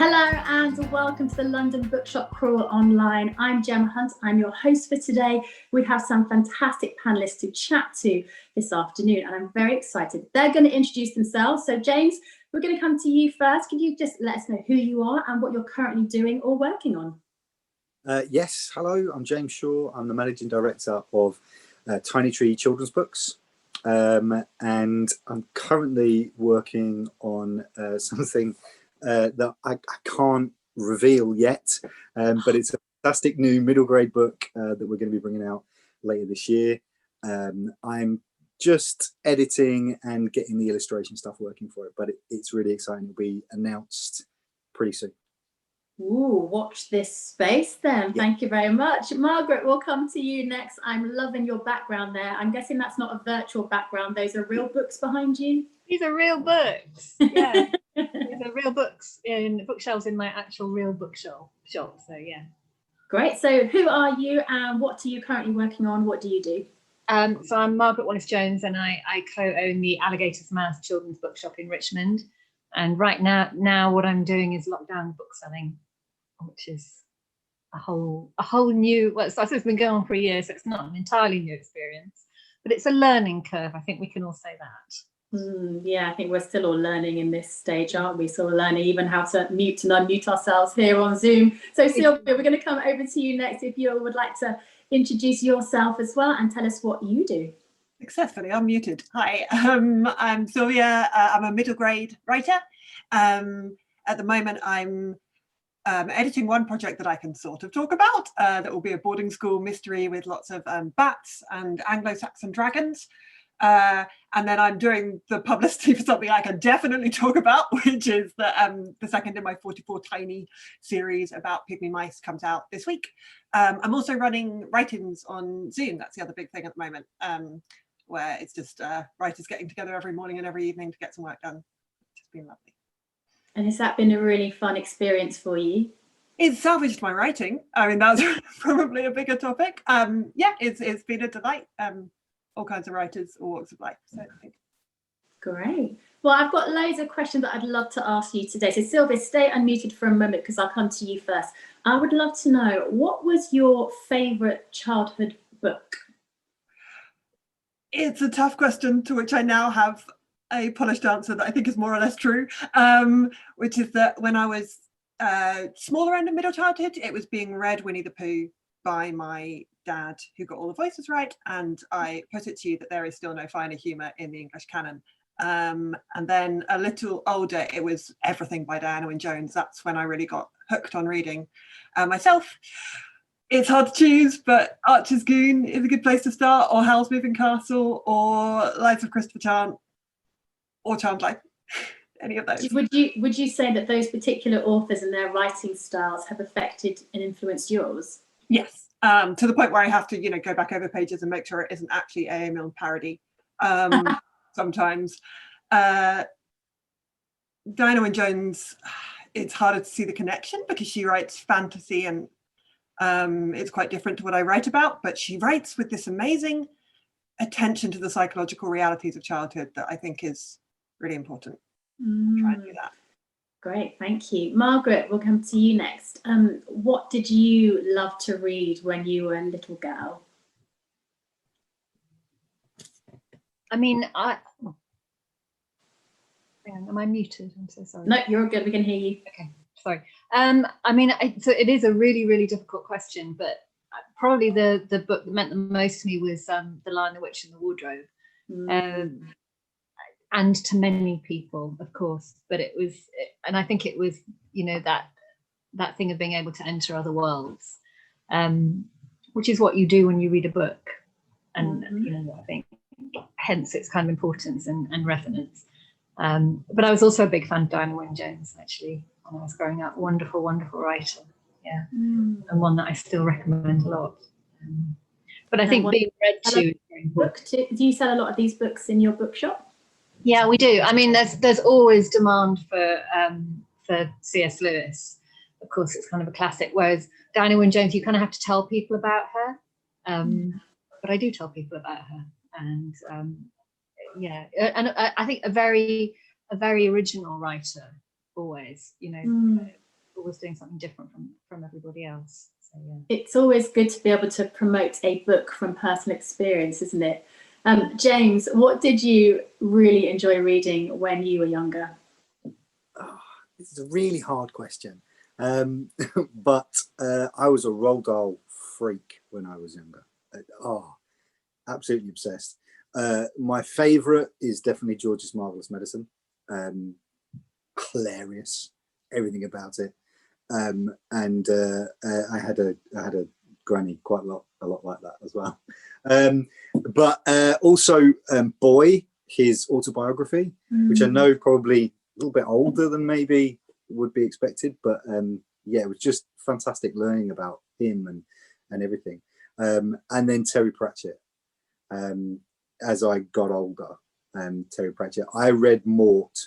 Hello and welcome to the London Bookshop Crawl Online. I'm Gemma Hunt, I'm your host for today. We have some fantastic panellists to chat to this afternoon and I'm very excited. They're going to introduce themselves. So James, we're going to come to you first. Can you just let us know who you are and what you're currently doing or working on? Yes, hello, I'm James Shaw. I'm the Managing Director of Tiny Tree Children's Books. And I'm currently working on something that I can't reveal yet, but it's a fantastic new middle grade book that we're going to be bringing out later this year. I'm just editing and getting the illustration stuff working for it, but it's really exciting. It'll be announced pretty soon. Ooh, watch this space then. Yeah. Thank you very much. Margaret, we'll come to you next. I'm loving your background there. I'm guessing that's not a virtual background. Those are real books behind you? These are real books. Yeah. These are real books in bookshelves in my actual real bookshop. So yeah. Great. So who are you and what are you currently working on? What do you do? So I'm Margaret Wallace-Jones and I co-own the Alligator's Mouth Children's Bookshop in Richmond. And right now what I'm doing is lockdown book selling, which is a whole new, well, so it's been going on for a year, so it's not an entirely new experience, but it's a learning curve. I think we can all say that. Yeah, I think we're still all learning in this stage, aren't we? So we're learning even how to mute and unmute ourselves here on Zoom. So Sylvia, we're going to come over to you next if you would like to introduce yourself as well and tell us what you do. Successfully unmuted. Hi, I'm Sylvia. I'm a middle grade writer. At the moment, I'm editing one project that I can sort of talk about that will be a boarding school mystery with lots of bats and Anglo-Saxon dragons. And then I'm doing the publicity for something I can definitely talk about, which is the second in my 44 Tiny series about pygmy mice comes out this week. I'm also running write-ins on Zoom. That's the other big thing at the moment, where it's just writers getting together every morning and every evening to get some work done. It's been lovely. And has that been a really fun experience for you? It's salvaged my writing. I mean, that's probably a bigger topic. Yeah, it's been a delight. All kinds of writers, all walks of life. So I think. Great. Well, I've got loads of questions that I'd love to ask you today. So Sylvia, stay unmuted for a moment because I'll come to you first. I would love to know, what was your favourite childhood book? It's a tough question to which I now have a polished answer that I think is more or less true, which is that when I was smaller end of middle childhood, it was being read Winnie the Pooh by my dad, who got all the voices right, and I put it to you that there is still no finer humour in the English canon. And then a little older, it was everything by Diana Wynne Jones. That's when I really got hooked on reading myself. It's hard to choose, but Archer's Goon is a good place to start, or Howl's Moving Castle, or Lives of Christopher Chant, or Charmed Life. Any of those. Would you say that those particular authors and their writing styles have affected and influenced yours? Yes, to the point where I have to, go back over pages and make sure it isn't actually A.A. Milne parody. Sometimes. Diana Wynne Jones, it's harder to see the connection because she writes fantasy and it's quite different to what I write about, but she writes with this amazing attention to the psychological realities of childhood that I think is really important. Try and do that. Great, thank you. Margaret, we'll come to you next. What did you love to read when you were a little girl? I mean, am I muted? I'm so sorry. No, you're good. We can hear you. Okay, sorry. I mean, so it is a really, really difficult question, but probably the book that meant the most to me was The Lion, the Witch and the Wardrobe. And to many people, of course, but it was, and I think it was, that thing of being able to enter other worlds, which is what you do when you read a book, and I think hence its kind of importance and resonance. But I was also a big fan of Diana Wynne Jones, actually, when I was growing up. Wonderful, wonderful writer, yeah, and one that I still recommend a lot. But I think being read to is very important. Do you sell a lot of these books in your bookshop? Yeah, we do. I mean, there's always demand for C.S. Lewis. Of course, it's kind of a classic. Whereas Diana Wynne Jones, you kind of have to tell people about her. But I do tell people about her, and yeah, and I think a very original writer always. always doing something different from everybody else. So yeah. It's always good to be able to promote a book from personal experience, isn't it? James, what did you really enjoy reading when you were younger? Oh, this is a really hard question. But I was a Roald Dahl freak when I was younger. Oh, absolutely obsessed. My favourite is definitely George's Marvelous Medicine. Hilarious, everything about it. And I had a granny quite a lot like that as well. But also Boy, his autobiography, which I know probably a little bit older than maybe would be expected, but yeah, it was just fantastic learning about him and everything. And then Terry Pratchett. As I got older, Terry Pratchett. I read Mort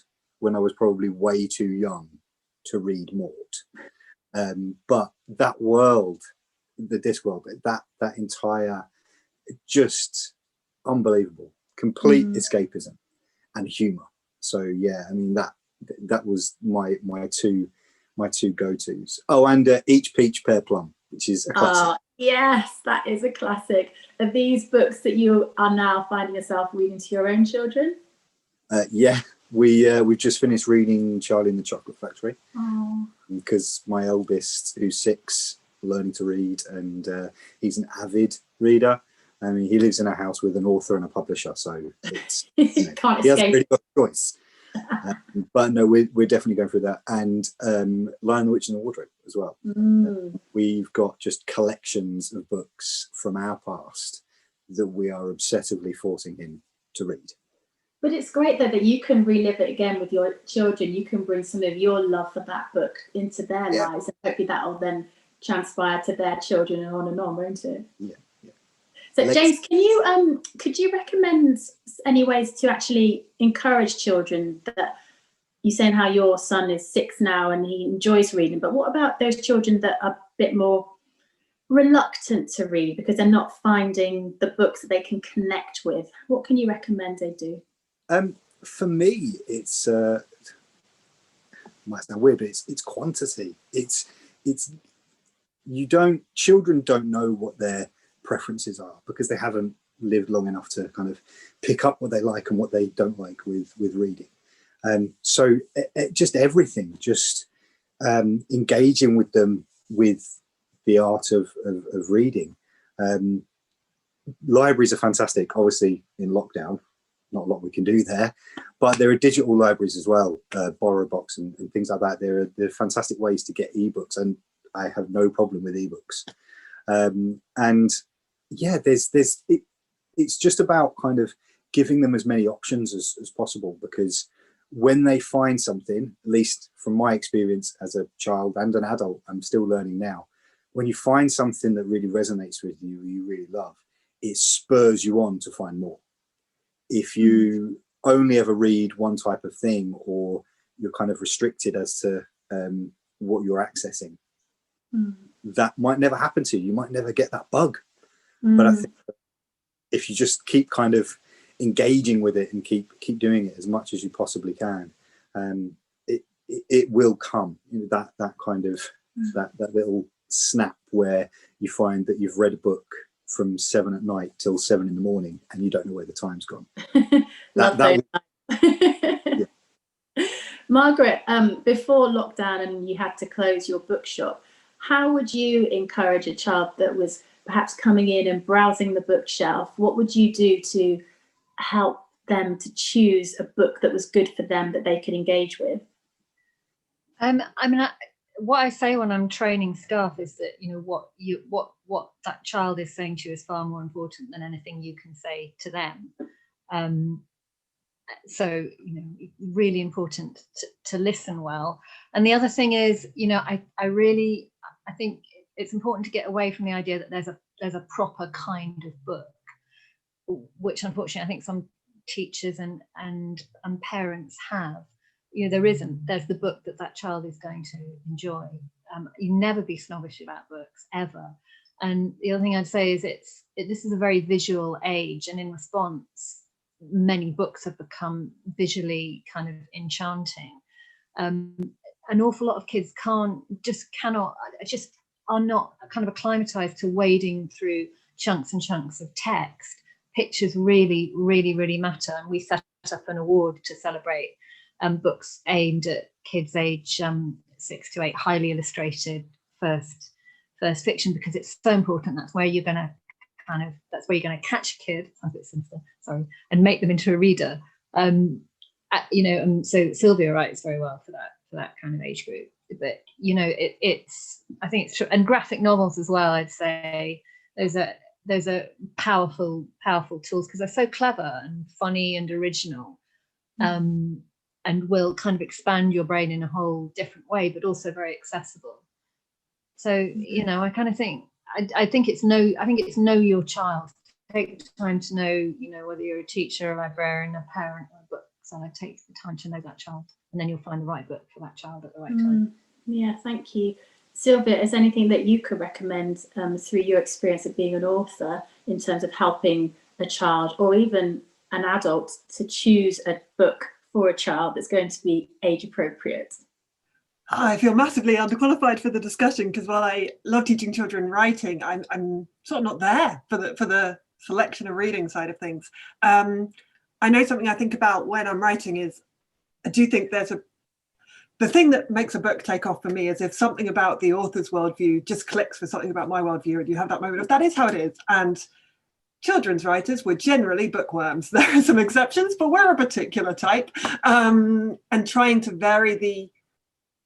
when I was probably way too young to read Mort. But that world, the Discworld, that entire, just unbelievable, complete escapism and humor. So yeah, I mean that was my two go-tos. Oh, and Each Peach Pear Plum, which is a classic. Yes, that is a classic. Are these books that you are now finding yourself reading to your own children? Yeah, we've just finished reading Charlie and the Chocolate Factory. Oh. Because my eldest, who's 6, learning to read, and he's an avid reader. I mean, he lives in a house with an author and a publisher, so it's, you can't he hasn't escape. really got a choice. But no, we're definitely going through that. And Lion, the Witch and the Wardrobe as well. We've got just collections of books from our past that we are obsessively forcing him to read. But it's great though that you can relive it again with your children. You can bring some of your love for that book into their lives, and hopefully that will then transpire to their children and on, won't it? Yeah. So James, could you recommend any ways to actually encourage children? That you're saying how your son is 6 now and he enjoys reading, but what about those children that are a bit more reluctant to read because they're not finding the books that they can connect with? What can you recommend they do? For me, it's might sound weird, but it's quantity. Children don't know what their preferences are because they haven't lived long enough to kind of pick up what they like and what they don't like with reading. So just everything, just engaging with them with the art of reading. Libraries are fantastic, obviously in lockdown, not a lot we can do there, but there are digital libraries as well, BorrowBox and things like that. There are fantastic ways to get ebooks, and I have no problem with ebooks. And yeah, it's just about kind of giving them as many options as possible, because when they find something, at least from my experience as a child and an adult, I'm still learning now, when you find something that really resonates with you, you really love, it spurs you on to find more. If you only ever read one type of thing, or you're kind of restricted as to what you're accessing, that might never happen to you. You might never get that bug. But I think if you just keep kind of engaging with it and keep doing it as much as you possibly can, it will come. You know, that kind of that little snap where you find that you've read a book from 7 at night till 7 in the morning and you don't know where the time's gone. Yeah. Margaret, before lockdown and you had to close your bookshop, how would you encourage a child that was perhaps coming in and browsing the bookshelf? What would you do to help them to choose a book that was good for them, that they could engage with? I mean, what I say when I'm training staff is that, you know, what that child is saying to you is far more important than anything you can say to them. So, you know, really important to listen well. And the other thing is, you know, I think it's important to get away from the idea that there's a proper kind of book, which unfortunately I think some teachers and parents have. You know, there isn't. There's the book that child is going to enjoy. You never be snobbish about books, ever. And the other thing I'd say is this is a very visual age, and in response, many books have become visually kind of enchanting. an awful lot of kids cannot, just are not kind of acclimatized to wading through chunks and chunks of text. Pictures really, really, really matter. And we set up an award to celebrate books aimed at kids age 6 to 8, highly illustrated first fiction, because it's so important. That's where you're going to catch a kid, sounds a bit sinister, sorry, and make them into a reader. So Sylvia writes very well for that kind of age group. But I think it's true. And graphic novels as well, I'd say those are powerful tools, because they're so clever and funny and original, and will kind of expand your brain in a whole different way, but also very accessible. So I kind of think I think it's know your child. Take the time to know whether you're a teacher, a librarian, a parent, or a bookseller. Take the time to know that child, and then you'll find the right book for that child at the right time. Yeah, thank you. Sylvia, is there anything that you could recommend through your experience of being an author in terms of helping a child or even an adult to choose a book for a child that's going to be age appropriate? I feel massively underqualified for the discussion, because while I love teaching children writing, I'm sort of not there for the selection of reading side of things. I know something I think about when I'm writing is, I do think the thing that makes a book take off for me is if something about the author's worldview just clicks with something about my worldview, and you have that moment of, that is how it is. And children's writers were generally bookworms. There are some exceptions, but we're a particular type. And trying to vary the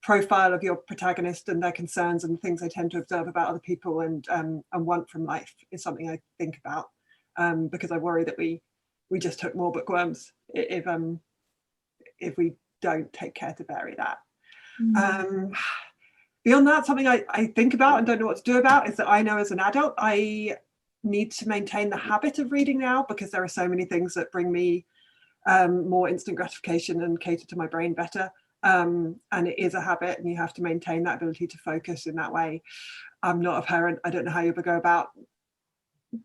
profile of your protagonist and their concerns and things they tend to observe about other people and want from life is something I think about, because I worry that we just hook more bookworms if we don't take care to vary that. Beyond that, something I think about and don't know what to do about is that I know as an adult I need to maintain the habit of reading now, because there are so many things that bring me more instant gratification and cater to my brain better. And it is a habit, and you have to maintain that ability to focus in that way. I'm not a parent. I don't know how you would go about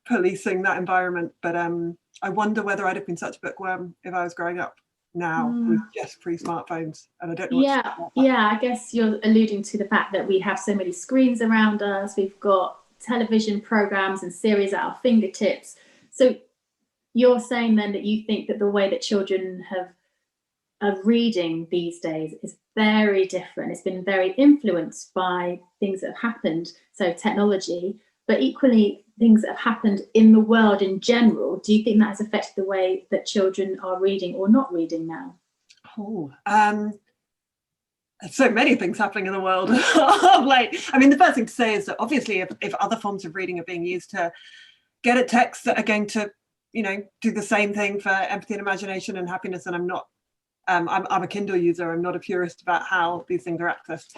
policing that environment, but I wonder whether I'd have been such a bookworm if I was growing up now with just pre-smartphones, and I don't know I guess you're alluding to the fact that we have so many screens around us. We've got television programs and series at our fingertips. So you're saying then that you think that the way that children of reading these days is very different. It's been very influenced by things that have happened, so technology, but equally things that have happened in the world in general. Do you think that has affected the way that children are reading or not reading now? So many things happening in the world. The first thing to say is that obviously if other forms of reading are being used to get at texts that are going to do the same thing for empathy and imagination and happiness, and I'm a Kindle user. I'm not a purist about how these things are accessed.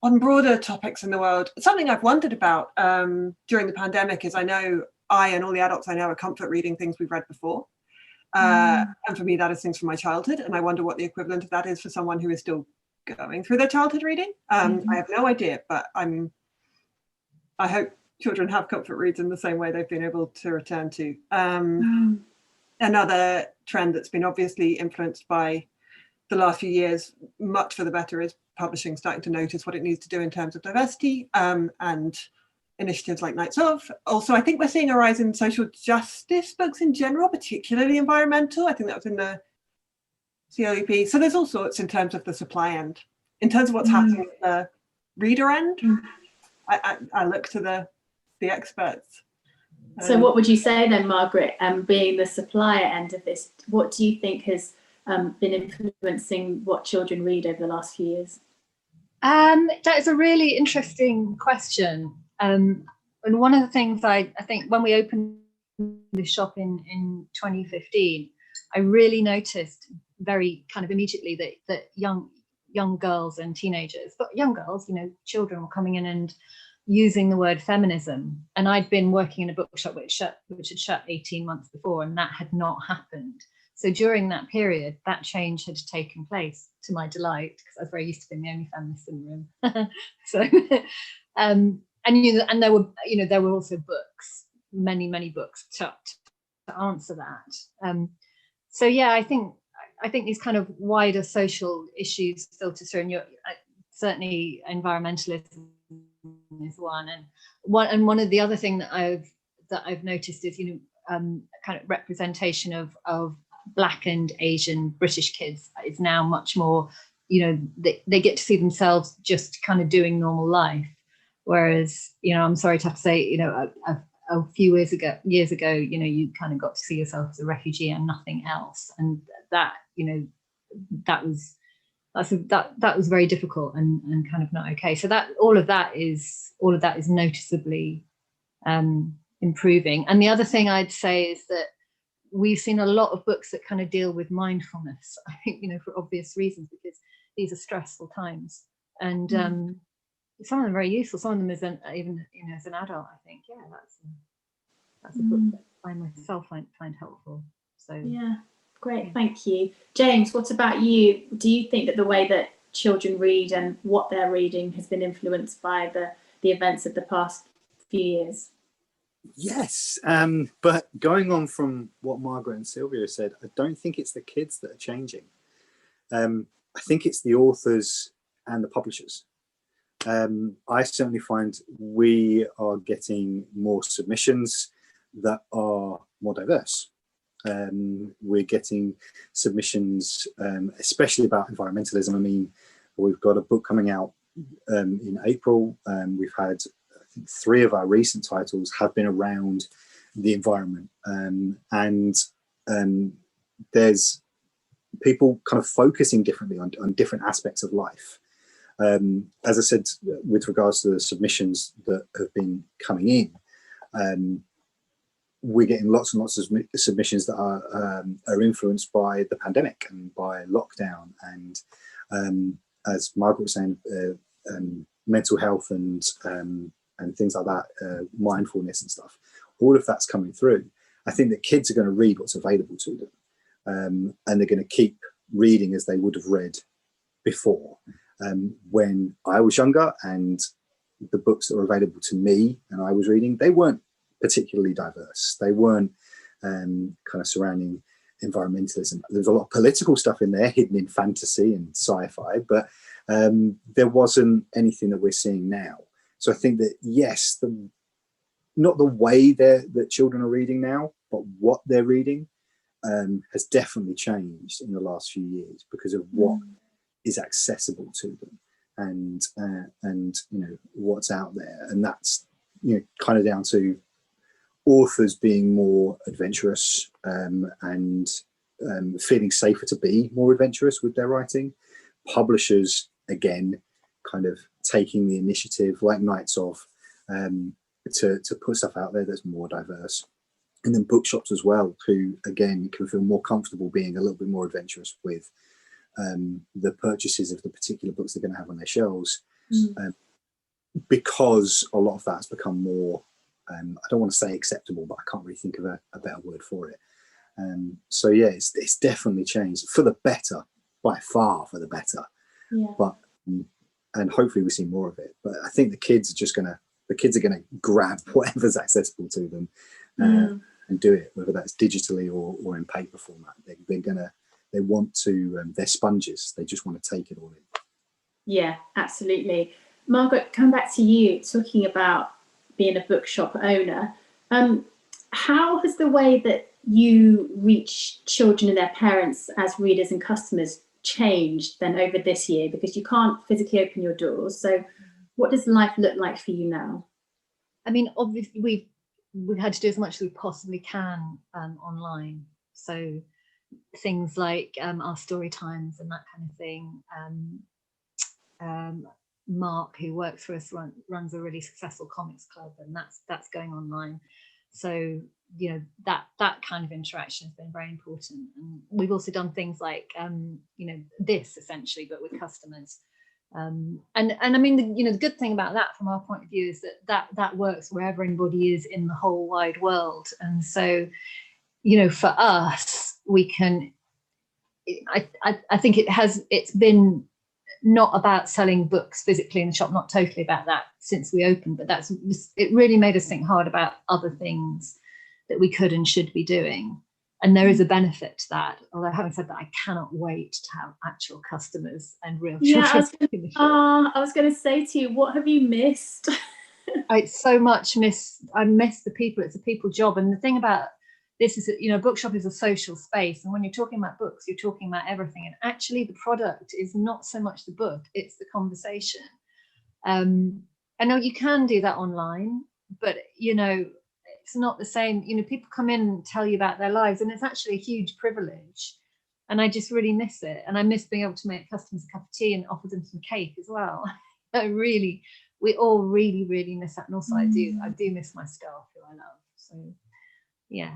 On broader topics in the world, something I've wondered about during the pandemic is I know I and all the adults I know are comfort reading things we've read before. And for me, that is things from my childhood. And I wonder what the equivalent of that is for someone who is still going through their childhood reading. I have no idea, but I hope children have comfort reads in the same way they've been able to return to. Another trend that's been obviously influenced by the last few years, much for the better, is publishing starting to notice what it needs to do in terms of diversity and initiatives like Nights Of. Also, I think we're seeing a rise in social justice books in general, particularly environmental. I think that was in the CLUP. So there's all sorts in terms of the supply end. In terms of what's happening at the reader end, I look to the experts. So what would you say then, Margaret, being the supplier end of this, what do you think has been influencing what children read over the last few years? That is a really interesting question. And one of the things I think when we opened the shop in 2015, I really noticed very kind of immediately that young girls and teenagers, but young girls, children were coming in and using the word feminism. And I'd been working in a bookshop which had shut 18 months before, and that had not happened. So during that period, that change had taken place, to my delight, because I was very used to being the only feminist in the room. So, and there were also books, many books to answer that. So yeah, I think I think these kind of wider social issues filter through, and certainly environmentalism is one, and one of the other thing that I've noticed is, kind of representation of Black and Asian British kids is now much more, they get to see themselves just kind of doing normal life, whereas, I'm sorry to have to say, a few years ago, you kind of got to see yourself as a refugee and nothing else, and that that was very difficult and kind of not okay. So that all of that is noticeably improving. And the other thing I'd say is that we've seen a lot of books that kind of deal with mindfulness, I think, for obvious reasons, because these are stressful times, and some of them are very useful. Some of them isn't, even as an adult, I think, that's a book that I myself find helpful. So yeah, great, thank you. James, what about you? Do you think that the way that children read and what they're reading has been influenced by the events of the past few years? Yes, but going on from what Margaret and Sylvia said, I don't think it's the kids that are changing. I think it's the authors and the publishers. I certainly find we are getting more submissions that are more diverse. We're getting submissions, especially about environmentalism. I mean, we've got a book coming out in April. We've had, I think, 3 of our recent titles have been around the environment, and there's people kind of focusing differently on different aspects of life. As I said, with regards to the submissions that have been coming in, we're getting lots and lots of submissions that are influenced by the pandemic and by lockdown, and as Margaret was saying, mental health and things like that, mindfulness and stuff. All of that's coming through. I think that kids are going to read what's available to them, and they're going to keep reading as they would have read before. When I was younger, and the books that were available to me and I was reading, they weren't particularly diverse. They weren't kind of surrounding environmentalism. There was a lot of political stuff in there, hidden in fantasy and sci-fi, but there wasn't anything that we're seeing now. So I think that, yes, not the way that children are reading now, but what they're reading has definitely changed in the last few years because of what is accessible to them, and what's out there. And that's kind of down to authors being more adventurous, and feeling safer to be more adventurous with their writing. Publishers, again, kind of taking the initiative, like Knights of, to put stuff out there that's more diverse. And then bookshops as well, who, again, can feel more comfortable being a little bit more adventurous with the purchases of the particular books they're going to have on their shelves, because a lot of that's become more, I don't want to say acceptable, but I can't really think of a better word for it. So yeah, it's definitely changed for the better, by far for the better. Yeah. But and hopefully we see more of it. But I think the kids are gonna grab whatever's accessible to them and do it, whether that's digitally or in paper format. They want to. They're sponges. They just want to take it all in. Yeah, absolutely. Margaret, come back to you, talking about being a bookshop owner. How has the way that you reach children and their parents as readers and customers changed then over this year? Because you can't physically open your doors. So what does life look like for you now? I mean, obviously we've had to do as much as we possibly can online. So things like our story times and that kind of thing. Mark, who works for us, runs a really successful comics club, and that's going online. So that kind of interaction has been very important. And we've also done things like this essentially, but with customers. And I mean, the good thing about that from our point of view is that works wherever anybody is in the whole wide world. And so for us, we can. I think it's been not about selling books physically in the shop, not totally about that since we opened, but it really made us think hard about other things that we could and should be doing. And there is a benefit to that. Although having said that, I cannot wait to have actual customers and real children. I was going to say to you, what have you missed? I miss the people. It's a people job. And the thing about this is that, a bookshop is a social space. And when you're talking about books, you're talking about everything. And actually the product is not so much the book, it's the conversation. I know you can do that online, but, it's not the same. People come in and tell you about their lives, and it's actually a huge privilege. And I just really miss it. And I miss being able to make customers a cup of tea and offer them some cake as well. We all really, really miss that. And also I do miss my staff who I love. So, yeah.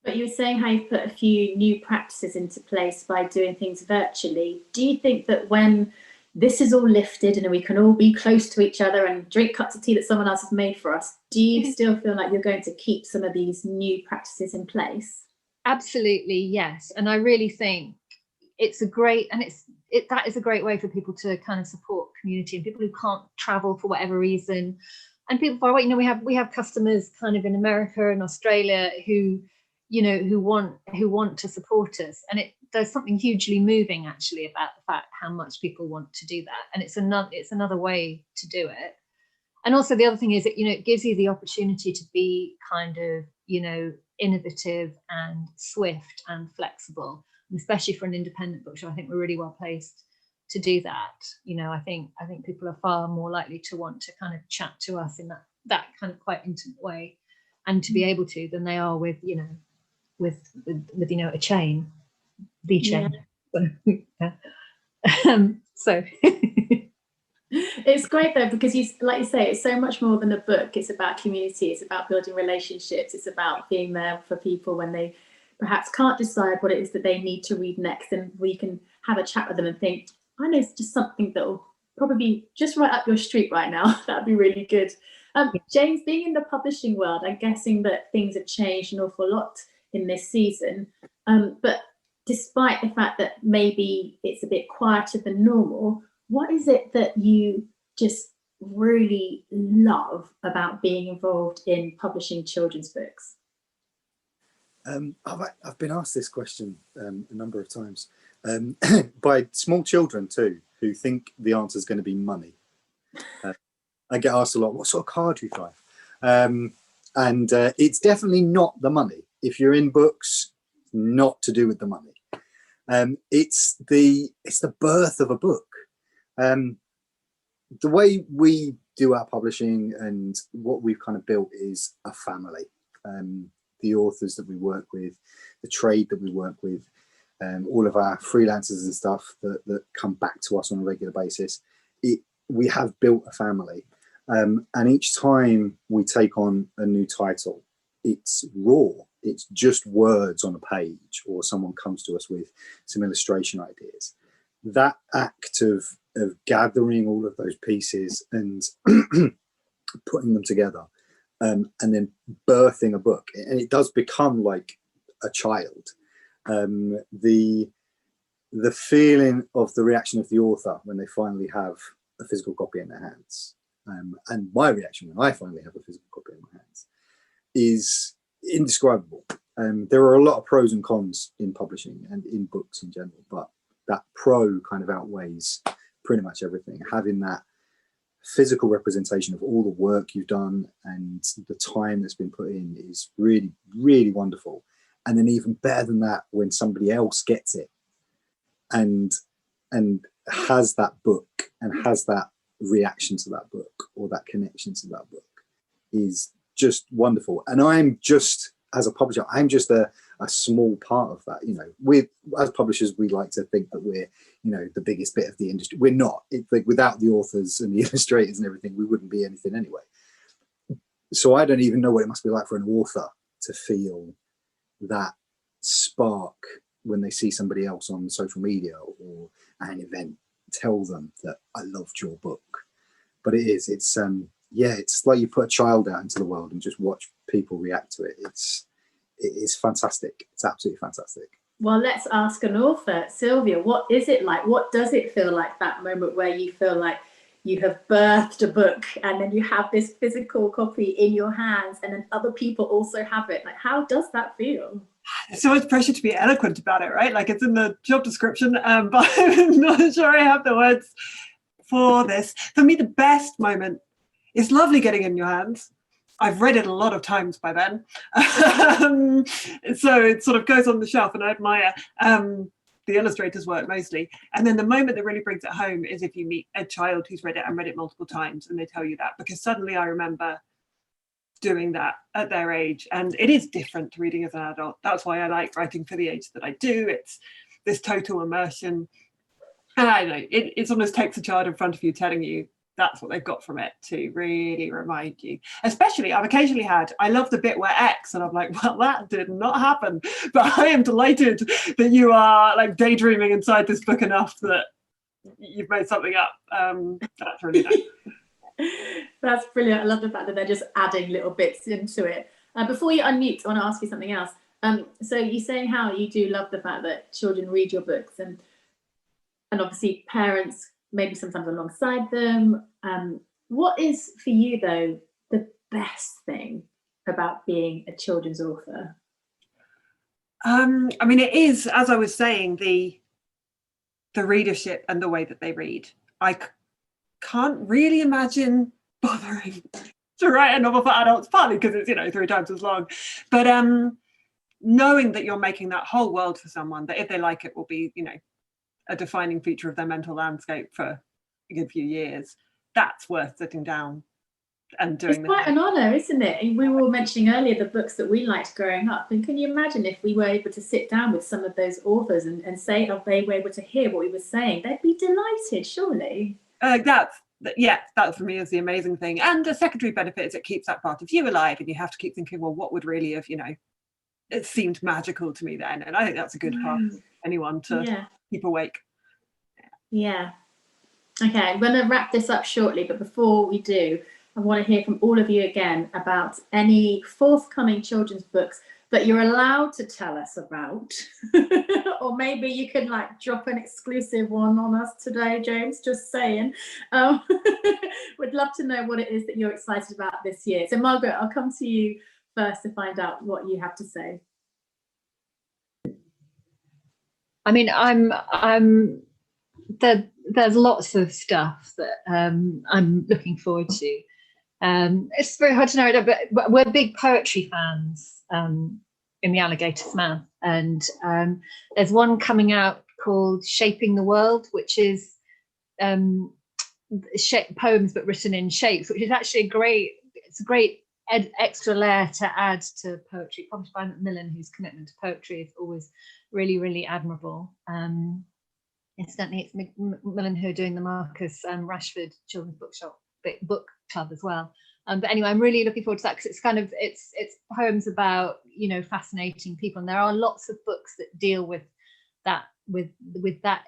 But you were saying how you've put a few new practices into place by doing things virtually. Do you think that when this is all lifted and we can all be close to each other and drink cups of tea that someone else has made for us, do you still feel like you're going to keep some of these new practices in place? Absolutely, yes. And I really think it's that is a great way for people to kind of support community and people who can't travel for whatever reason, and people far away. We have customers kind of in America and Australia who want to support us, and there's something hugely moving actually about the fact how much people want to do that, and it's another way to do it. And also the other thing is that it gives you the opportunity to be kind of innovative and swift and flexible, and especially for an independent bookshop. I think we're really well placed to do that. I think people are far more likely to want to kind of chat to us in that kind of quite intimate way, and to be able to, than they are with a chain, the chain. Yeah. So it's great though, because like you say, it's so much more than a book. It's about community, it's about building relationships, it's about being there for people when they perhaps can't decide what it is that they need to read next, and we can have a chat with them and think, I know it's just something that will probably be just right up your street right now. That'd be really good. James, being in the publishing world, I'm guessing that things have changed an awful lot in this season, but despite the fact that maybe it's a bit quieter than normal, what is it that you just really love about being involved in publishing children's books? I've been asked this question a number of times by small children too, who think the answer is going to be money. I get asked a lot, what sort of car do you drive? And it's definitely not the money. If you're in books, not to do with the money. It's the birth of a book. The way we do our publishing and what we've kind of built is a family. The authors that we work with, the trade that we work with, all of our freelancers and stuff that come back to us on a regular basis. We have built a family. And each time we take on a new title, it's raw. It's just words on a page, or someone comes to us with some illustration ideas. That act of gathering all of those pieces and putting them together, and then birthing a book, and it does become like a child. The feeling of the reaction of the author when they finally have a physical copy in their hands, and my reaction when I finally have a physical copy in my hands, is indescribable. There are a lot of pros and cons in publishing and in books in general, but that pro kind of outweighs pretty much everything. Having that physical representation of all the work you've done and the time that's been put in is really, really wonderful. And then even better than that, when somebody else gets it and has that book and has that reaction to that book or that connection to that book, is just wonderful. And I'm just, as a publisher, I'm just a small part of that. As publishers, we like to think that we're, the biggest bit of the industry. We're not. It's like, without the authors and the illustrators and everything, we wouldn't be anything anyway. So I don't even know what it must be like for an author to feel that spark when they see somebody else on social media or at an event tell them that I loved your book. But it's like you put a child out into the world and just watch people react to it. It's fantastic. It's absolutely fantastic. Well, let's ask an author. Sylvia, what is it like? What does it feel like, that moment where you feel like you have birthed a book and then you have this physical copy in your hands and then other people also have it? Like, how does that feel? There's so much pressure to be eloquent about it, right? Like it's in the job description, but I'm not sure I have the words for this. For me, the best moment is lovely getting in your hands. I've read it a lot of times by then. So it sort of goes on the shelf and I admire the illustrator's work mostly. And then the moment that really brings it home is if you meet a child who's read it and read it multiple times and they tell you that, because suddenly I remember doing that at their age, and it is different to reading as an adult. That's why I like writing for the age that I do. It's this total immersion, and I know it almost takes a child in front of you telling you that's what they've got from it to really remind you. Especially I've occasionally had, I love the bit where X, and I'm like, well, that did not happen, but I am delighted that you are like daydreaming inside this book enough that you've made something up. That's really nice. That's brilliant. I love the fact that they're just adding little bits into it. Before you unmute, I want to ask you something else. So you're saying how you do love the fact that children read your books, and obviously parents maybe sometimes alongside them. What is for you though the best thing about being a children's author? I mean, it is, as I was saying, the readership and the way that they read. I can't really imagine bothering to write a novel for adults, partly because it's 3 times as long, but knowing that you're making that whole world for someone that if they like it will be a defining feature of their mental landscape for a good few years, that's worth sitting down and doing. It's quite an honour, isn't it? And we were mentioning earlier the books that we liked growing up, and can you imagine if we were able to sit down with some of those authors and say if they were able to hear what we were saying, they'd be delighted, surely. That for me is the amazing thing. And a secondary benefit is it keeps that part of you alive, and you have to keep thinking, well, what would really have it seemed magical to me then. And I think that's a good part for anyone to keep awake. Yeah. Okay, I'm going to wrap this up shortly, but before we do, I want to hear from all of you again about any forthcoming children's books that you're allowed to tell us about. Or maybe you can drop an exclusive one on us today, James, just saying. We'd love to know what it is that you're excited about this year. So Margaret, I'll come to you first to find out what you have to say. I mean, there's lots of stuff that I'm looking forward to. It's very hard to narrow it down, but we're big poetry fans in the Alligator's Mouth, and there's one coming out called Shaping the World, which is poems but written in shapes, which is actually a great extra layer to add to poetry, published by Macmillan, whose commitment to poetry is always really, really admirable. Incidentally, it's Macmillan who are doing the Marcus Rashford Children's Book Club as well. But anyway, I'm really looking forward to that, because it's poems about fascinating people, and there are lots of books that deal with that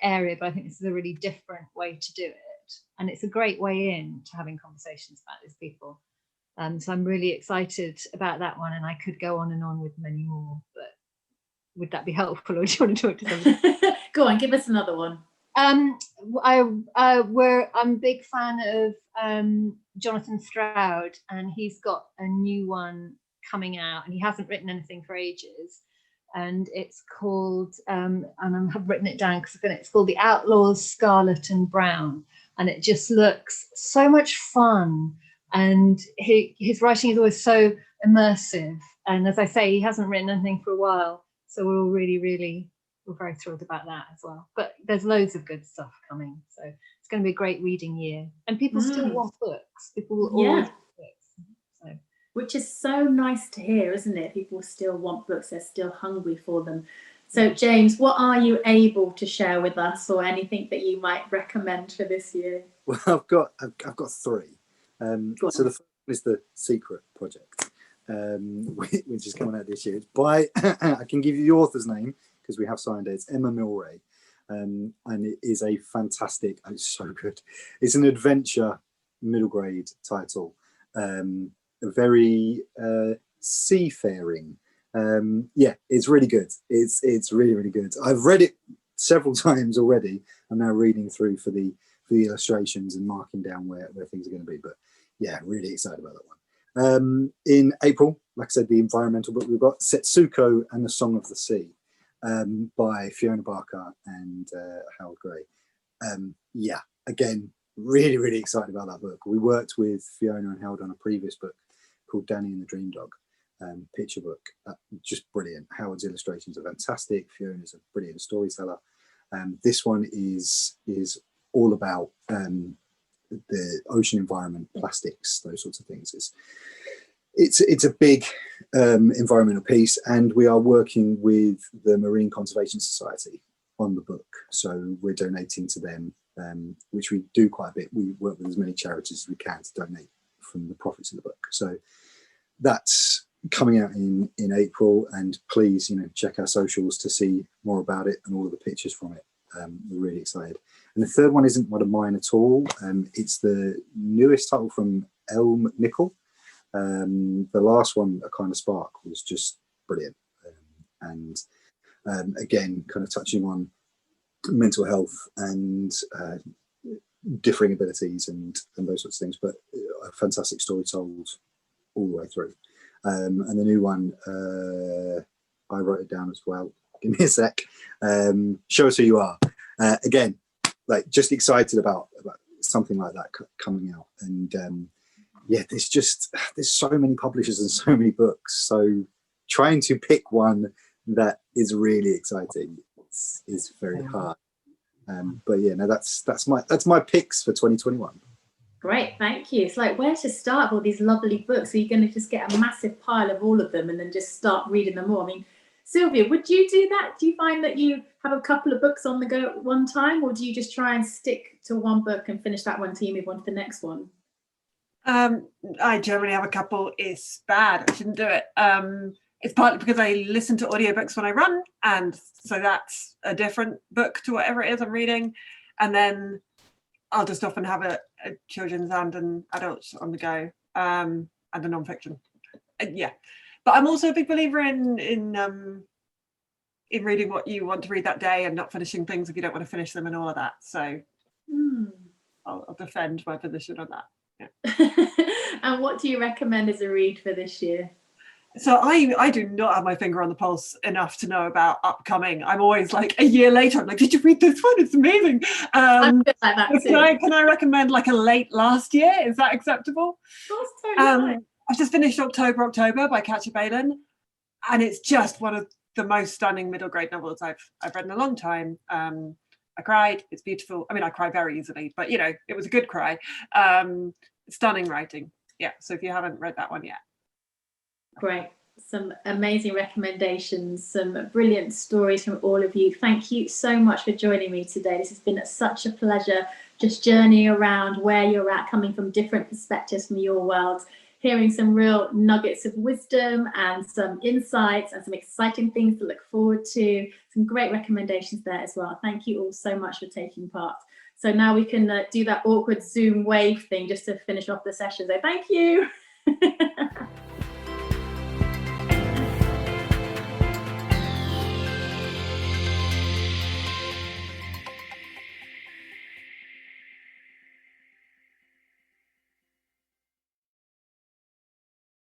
area, but I think this is a really different way to do it, and it's a great way in to having conversations about these people. So I'm really excited about that one, and I could go on and on with many more, but would that be helpful, or do you want to talk to somebody? Go on, give us another one. I'm a big fan of Jonathan Stroud, and he's got a new one coming out, and he hasn't written anything for ages, and it's called and I've written it down because it's called The Outlaws Scarlet and Brown, and it just looks so much fun, and his writing is always so immersive, and as I say, he hasn't written anything for a while, so we're all we're very thrilled about that as well. But there's loads of good stuff coming, so it's going to be a great reading year, and people still want books. People will always want books. So. Which is so nice to hear, isn't it? People still want books, they're still hungry for them. So James, what are you able to share with us, or anything that you might recommend for this year? Well, I've got 3. So the first one is The Secret Project, which is coming out this year. It's by I can give you the author's name because we have signed it. It's Emma Milray, and it is a fantastic. It's so good. It's an adventure middle grade title, very seafaring. It's really good. It's really, really good. I've read it several times already. I'm now reading through for the illustrations and marking down where things are going to be. But yeah, really excited about that one. In April, like I said, the environmental book, we've got Setsuko and the Song of the Sea by Fiona Barker and Howard Gray. Yeah, again, really, really excited about that book. We worked with Fiona and Howard on a previous book called Danny and the Dream Dog, picture book. Just brilliant. Howard's illustrations are fantastic. Fiona's a brilliant storyteller. This one is all about the ocean environment, plastics, those sorts of things. It's a big environmental piece, and we are working with the Marine Conservation Society on the book. So we're donating to them, which we do quite a bit. We work with as many charities as we can to donate from the profits of the book. So that's coming out in April, and please, check our socials to see more about it and all of the pictures from it. We're really excited. And the third one isn't one of mine at all. It's the newest title from Elle McNichol. The last one, A Kind of Spark, was just brilliant. Again, kind of touching on mental health and differing abilities and those sorts of things, but a fantastic story told all the way through. And the new one, I wrote it down as well. Give me a sec. Show Us Who You Are. Again, like, just excited about something like that coming out. And yeah, there's so many publishers and so many books. So trying to pick one that is really exciting is very hard. But yeah, no, that's my picks for 2021. Great, thank you. It's like, where to start with all these lovely books? Are you going to just get a massive pile of all of them and then just start reading them all? I mean, Sylvia, would you do that? Do you find that you have a couple of books on the go at one time, or do you just try and stick to one book and finish that one till you move on to the next one? I generally have a couple. It's bad. I shouldn't do it. It's partly because I listen to audiobooks when I run, and so that's a different book to whatever it is I'm reading. And then I'll just often have a children's and an adults on the go, and a non-fiction. Yeah, but I'm also a big believer in reading what you want to read that day and not finishing things if you don't want to finish them and all of that. So I'll defend my position on that. Yeah. And what do you recommend as a read for this year? So I do not have my finger on the pulse enough to know about upcoming. I'm always like a year later, I'm like, did you read this one? It's amazing. I'm good like that too. Can I recommend like a late last year? Is that acceptable? That's totally fine. I've just finished October by Katja Balin, and it's just one of the most stunning middle grade novels I've read in a long time. I cried. It's beautiful. I mean, I cry very easily, but it was a good cry. Stunning writing. Yeah. So if you haven't read that one yet. Great. Some amazing recommendations, some brilliant stories from all of you. Thank you so much for joining me today. This has been such a pleasure, just journeying around where you're at, coming from different perspectives from your world, hearing some real nuggets of wisdom and some insights and some exciting things to look forward to. Some great recommendations there as well. Thank you all so much for taking part. So now we can do that awkward Zoom wave thing just to finish off the session. So thank you.